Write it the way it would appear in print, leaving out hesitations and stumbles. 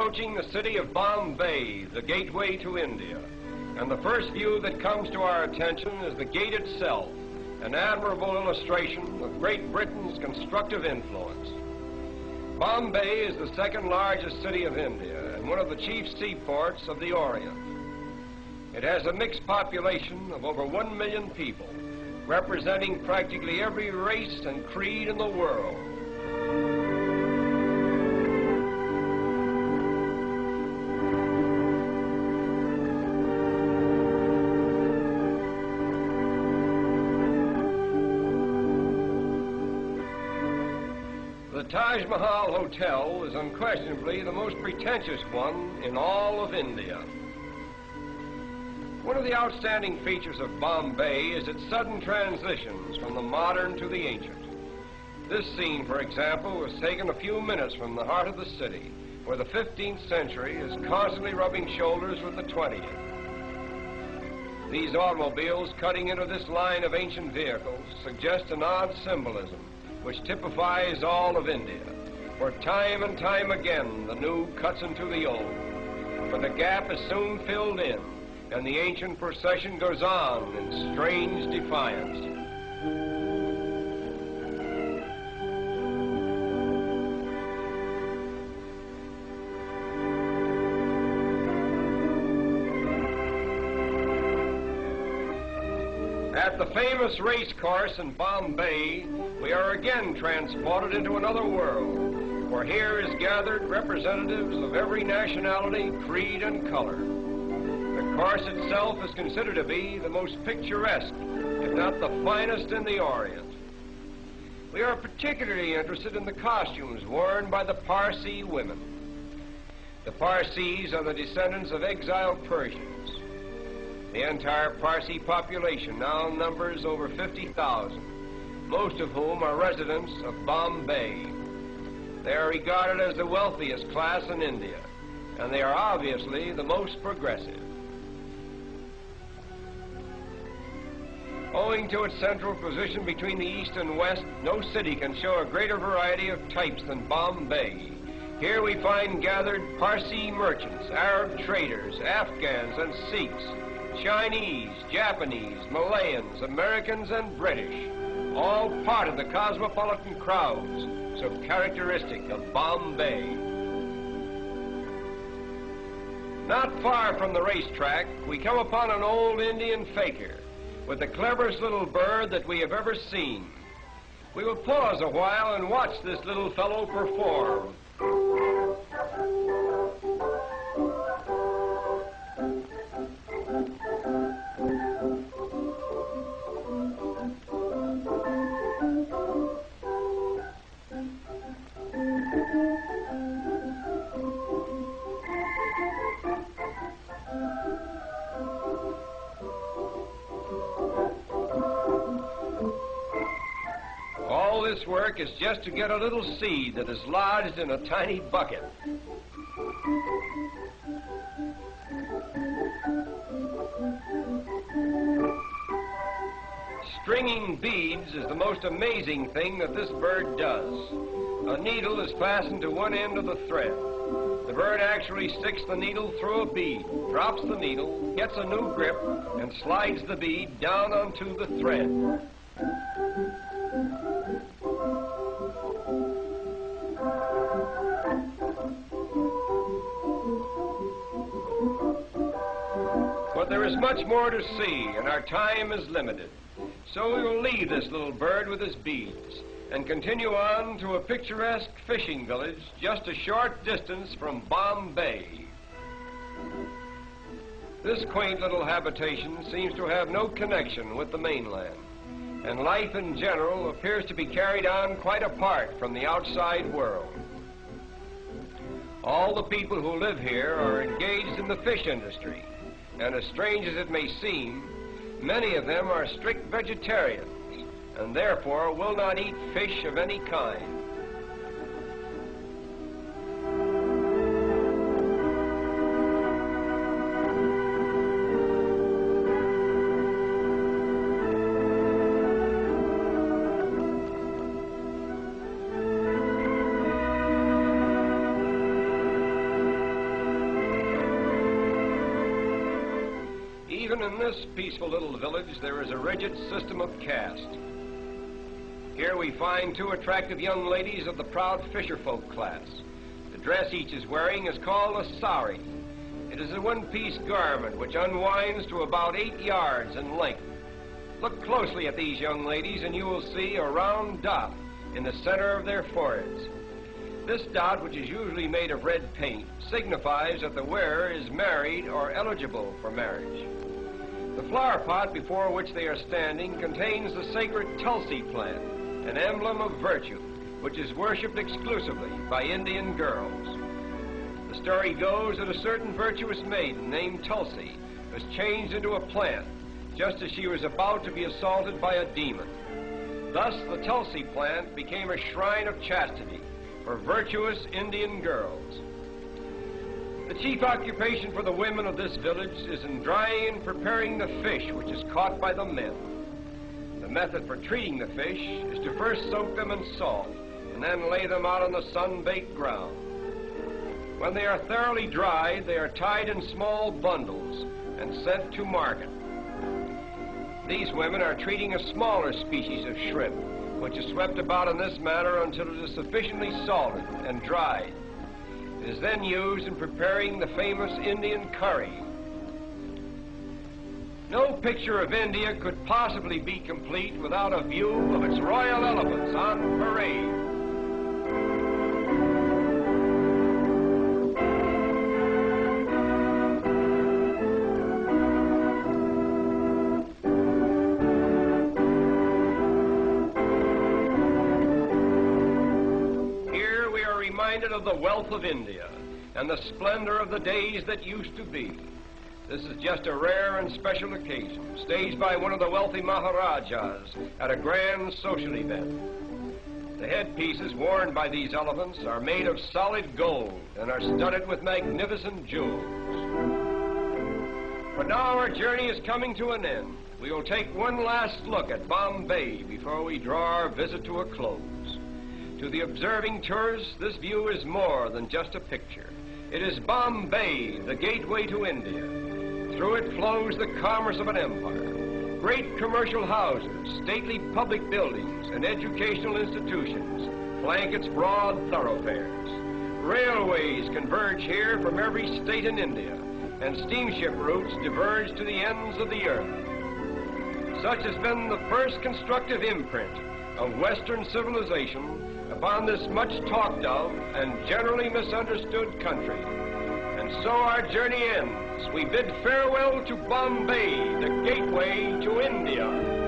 approaching the city of Bombay, the gateway to India. And the first view that comes to our attention is the gate itself, an admirable illustration of Great Britain's constructive influence. Bombay is the second largest city of India and one of the chief seaports of the Orient. It has a mixed population of over 1 million people, representing practically every race and creed in the world. The Taj Mahal Hotel is unquestionably the most pretentious one in all of India. One of the outstanding features of Bombay is its sudden transitions from the modern to the ancient. This scene, for example, was taken a few minutes from the heart of the city, where the 15th century is constantly rubbing shoulders with the 20th. These automobiles cutting into this line of ancient vehicles suggest an odd symbolism which typifies all of India, for time and time again the new cuts into the old. But the gap is soon filled in, and the ancient procession goes on in strange defiance. At the famous race course in Bombay, we are again transported into another world, for here is gathered representatives of every nationality, creed, and color. The course itself is considered to be the most picturesque, if not the finest in the Orient. We are particularly interested in the costumes worn by the Parsi women. The Parsis are the descendants of exiled Persians. The entire Parsi population now numbers over 50,000, most of whom are residents of Bombay. They are regarded as the wealthiest class in India, and they are obviously the most progressive. Owing to its central position between the East and West, no city can show a greater variety of types than Bombay. Here we find gathered Parsi merchants, Arab traders, Afghans and Sikhs, Chinese, Japanese, Malayans, Americans, and British, all part of the cosmopolitan crowds so characteristic of Bombay. Not far from the racetrack, we come upon an old Indian fakir with the cleverest little bird that we have ever seen. We will pause a while and watch this little fellow perform. All this work is just to get a little seed that is lodged in a tiny bucket. Stringing beads is the most amazing thing that this bird does. A needle is fastened to one end of the thread. The bird actually sticks the needle through a bead, drops the needle, gets a new grip, and slides the bead down onto the thread. But there is much more to see, and our time is limited. So we will leave this little bird with his beads and continue on to a picturesque fishing village just a short distance from Bombay. This quaint little habitation seems to have no connection with the mainland, and life in general appears to be carried on quite apart from the outside world. All the people who live here are engaged in the fish industry, and as strange as it may seem, many of them are strict vegetarians and therefore will not eat fish of any kind. Even in this peaceful little village, there is a rigid system of caste. Here we find two attractive young ladies of the proud fisherfolk class. The dress each is wearing is called a sari. It is a one-piece garment which unwinds to about 8 yards in length. Look closely at these young ladies and you will see a round dot in the center of their foreheads. This dot, which is usually made of red paint, signifies that the wearer is married or eligible for marriage. The flower pot before which they are standing contains the sacred Tulsi plant, an emblem of virtue, which is worshipped exclusively by Indian girls. The story goes that a certain virtuous maiden named Tulsi was changed into a plant just as she was about to be assaulted by a demon. Thus, the Tulsi plant became a shrine of chastity for virtuous Indian girls. The chief occupation for the women of this village is in drying and preparing the fish which is caught by the men. The method for treating the fish is to first soak them in salt and then lay them out on the sun-baked ground. When they are thoroughly dried, they are tied in small bundles and sent to market. These women are treating a smaller species of shrimp, which is swept about in this manner until it is sufficiently salted and dried. It is then used in preparing the famous Indian curry. No picture of India could possibly be complete without a view of its royal elephants on parade. Of the wealth of India and the splendor of the days that used to be. This is just a rare and special occasion, staged by one of the wealthy Maharajas at a grand social event. The headpieces worn by these elephants are made of solid gold and are studded with magnificent jewels. But now our journey is coming to an end. We will take one last look at Bombay before we draw our visit to a close. To the observing tourist, this view is more than just a picture. It is Bombay, the gateway to India. Through it flows the commerce of an empire. Great commercial houses, stately public buildings, and educational institutions flank its broad thoroughfares. Railways converge here from every state in India, and steamship routes diverge to the ends of the earth. Such has been the first constructive imprint of Western civilization upon this much talked of and generally misunderstood country. And so our journey ends. We bid farewell to Bombay, the gateway to India.